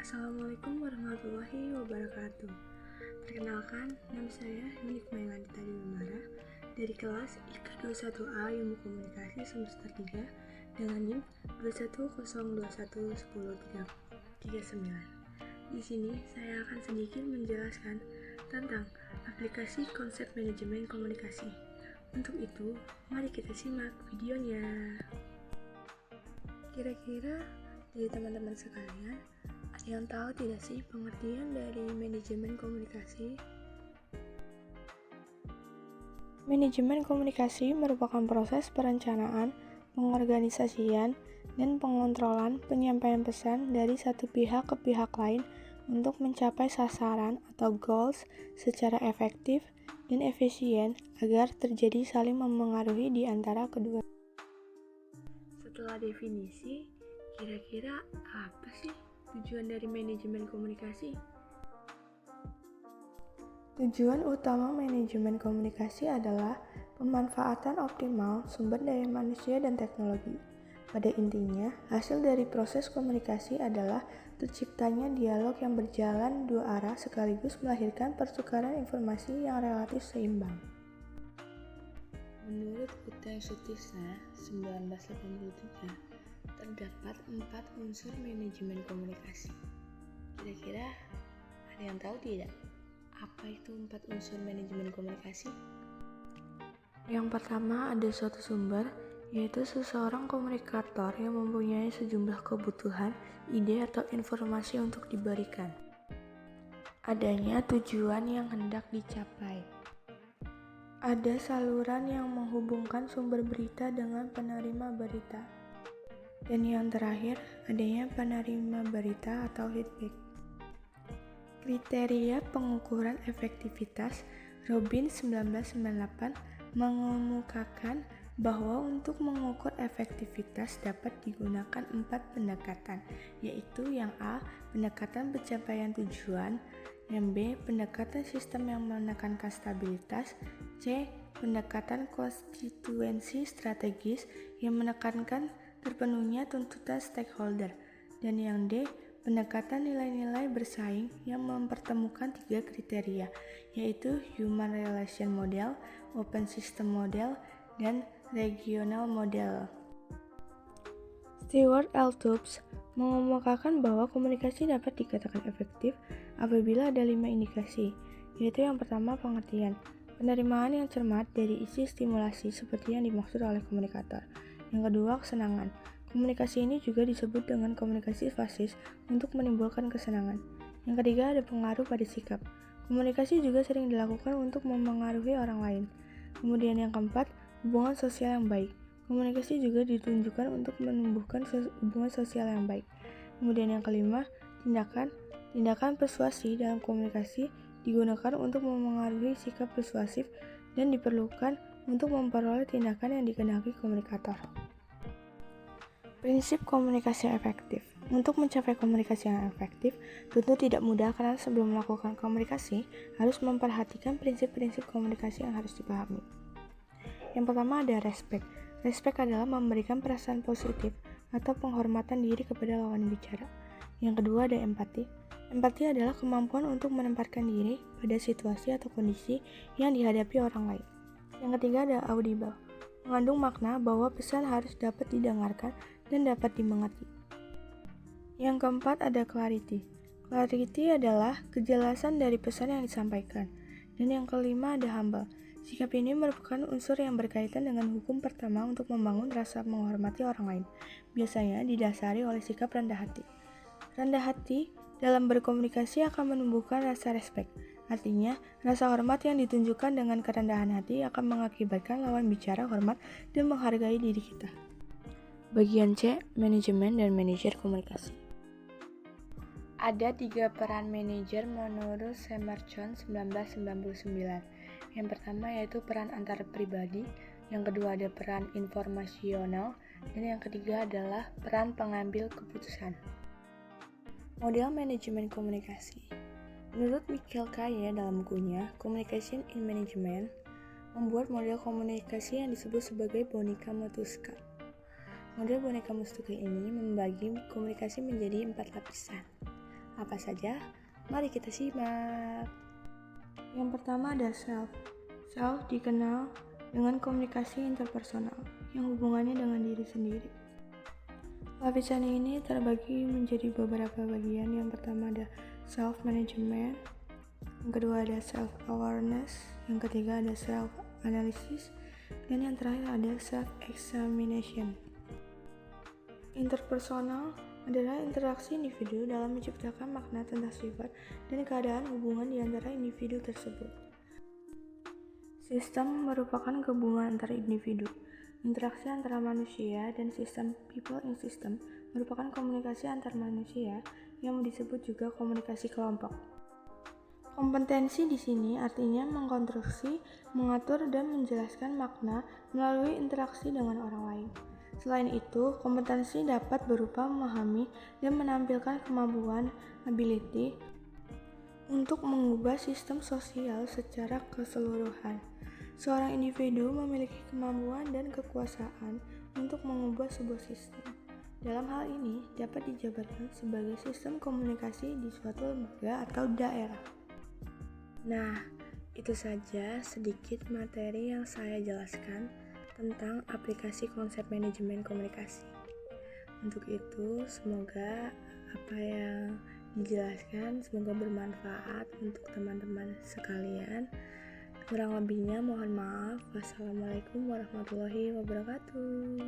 Assalamualaikum warahmatullahi wabarakatuh. Perkenalkan, nama saya Yunik Mailanita Dimara dari kelas IK 21A Ilmu Komunikasi semester 3 dengan NIM 210211039. Di sini saya akan sedikit menjelaskan tentang aplikasi konsep manajemen komunikasi. Untuk itu, mari kita simak videonya. Kira-kira dari teman-teman sekalian, ada yang tahu tidak sih pengertian dari manajemen komunikasi? Manajemen komunikasi merupakan proses perencanaan, pengorganisasian, dan pengontrolan penyampaian pesan dari satu pihak ke pihak lain untuk mencapai sasaran atau goals secara efektif dan efisien agar terjadi saling memengaruhi di antara kedua. Setelah definisi, kira-kira apa sih tujuan dari manajemen komunikasi? Tujuan utama manajemen komunikasi adalah pemanfaatan optimal sumber daya manusia dan teknologi. Pada intinya, hasil dari proses komunikasi adalah terciptanya dialog yang berjalan dua arah sekaligus melahirkan pertukaran informasi yang relatif seimbang. Menurut Uta Sutisna 1983, terdapat 4 unsur manajemen komunikasi. Kira-kira ada yang tahu tidak? Apa itu 4 unsur manajemen komunikasi? Yang pertama, ada suatu sumber, yaitu seseorang komunikator yang mempunyai sejumlah kebutuhan, ide atau informasi untuk diberikan. Adanya tujuan yang hendak dicapai. Ada saluran yang menghubungkan sumber berita dengan penerima berita. Dan yang terakhir, adanya penerima berita atau feedback. Kriteria pengukuran efektivitas Robin 1998 mengemukakan bahwa untuk mengukur efektivitas dapat digunakan 4 pendekatan, yaitu yang A, pendekatan pencapaian tujuan, yang B, pendekatan sistem yang menekankan stabilitas, C, pendekatan konstituensi strategis yang menekankan terpenuhnya tuntutan stakeholder, dan yang D, pendekatan nilai-nilai bersaing yang mempertemukan 3 kriteria, yaitu Human Relation Model, Open System Model, dan Regional Model. Stewart L. Tubbs mengemukakan bahwa komunikasi dapat dikatakan efektif apabila ada 5 indikasi, yaitu yang pertama pengertian, penerimaan yang cermat dari isi stimulasi seperti yang dimaksud oleh komunikator. Yang kedua, kesenangan. Komunikasi ini juga disebut dengan komunikasi fasis untuk menimbulkan kesenangan. Yang ketiga, ada pengaruh pada sikap. Komunikasi juga sering dilakukan untuk memengaruhi orang lain. Kemudian yang keempat, hubungan sosial yang baik. Komunikasi juga ditunjukkan untuk menumbuhkan hubungan sosial yang baik. Kemudian yang kelima, tindakan. Tindakan persuasi dalam komunikasi digunakan untuk memengaruhi sikap persuasif dan diperlukan untuk memperoleh tindakan yang dikehendaki komunikator. Prinsip komunikasi efektif. Untuk mencapai komunikasi yang efektif, tentu tidak mudah karena sebelum melakukan komunikasi, harus memperhatikan prinsip-prinsip komunikasi yang harus dipahami. Yang pertama ada respect. Respect adalah memberikan perasaan positif atau penghormatan diri kepada lawan bicara. Yang kedua ada empati. Empati adalah kemampuan untuk menempatkan diri pada situasi atau kondisi yang dihadapi orang lain. Yang ketiga ada audible. Mengandung makna bahwa pesan harus dapat didengarkan dan dapat dimengerti. Yang keempat ada clarity. Clarity adalah kejelasan dari pesan yang disampaikan. Dan yang kelima ada humble. Sikap ini merupakan unsur yang berkaitan dengan hukum pertama untuk membangun rasa menghormati orang lain. Biasanya didasari oleh sikap rendah hati. Rendah hati dalam berkomunikasi akan menumbuhkan rasa respect. Artinya, rasa hormat yang ditunjukkan dengan kerendahan hati akan mengakibatkan lawan bicara hormat dan menghargai diri kita. Bagian C, manajemen dan manajer komunikasi. Ada 3 peran manajer menurut Semerson 1999. Yang pertama yaitu peran antar pribadi, yang kedua ada peran informasional, dan yang ketiga adalah peran pengambil keputusan. Model manajemen komunikasi. Menurut Michael Kaye dalam bukunya Communication in Management, membuat model komunikasi yang disebut sebagai Bonica Motuska. Model boneka Mustuka ini membagi komunikasi menjadi 4 lapisan. Apa saja? Mari kita simak. Yang pertama ada self. Self dikenal dengan komunikasi interpersonal yang hubungannya dengan diri sendiri. Lapisan ini terbagi menjadi beberapa bagian. Yang pertama ada self-management, yang kedua ada self-awareness, yang ketiga ada self-analysis, dan yang terakhir ada self-examination. Interpersonal adalah interaksi individu dalam menciptakan makna tentang sifat dan keadaan hubungan di antara individu tersebut. Sistem merupakan gabungan antara individu. Interaksi antara manusia dan sistem people in system merupakan komunikasi antar manusia yang disebut juga komunikasi kelompok. Kompetensi di sini artinya mengkonstruksi, mengatur, dan menjelaskan makna melalui interaksi dengan orang lain. Selain itu, kompetensi dapat berupa memahami dan menampilkan kemampuan ability untuk mengubah sistem sosial secara keseluruhan. Seorang individu memiliki kemampuan dan kekuasaan untuk mengubah sebuah sistem. Dalam hal ini, dapat dijabarkan sebagai sistem komunikasi di suatu lembaga atau daerah. Nah, itu saja sedikit materi yang saya jelaskan tentang aplikasi konsep manajemen komunikasi. Untuk itu, semoga apa yang dijelaskan semoga bermanfaat untuk teman-teman sekalian. Kurang lebihnya mohon maaf. Wassalamualaikum warahmatullahi wabarakatuh.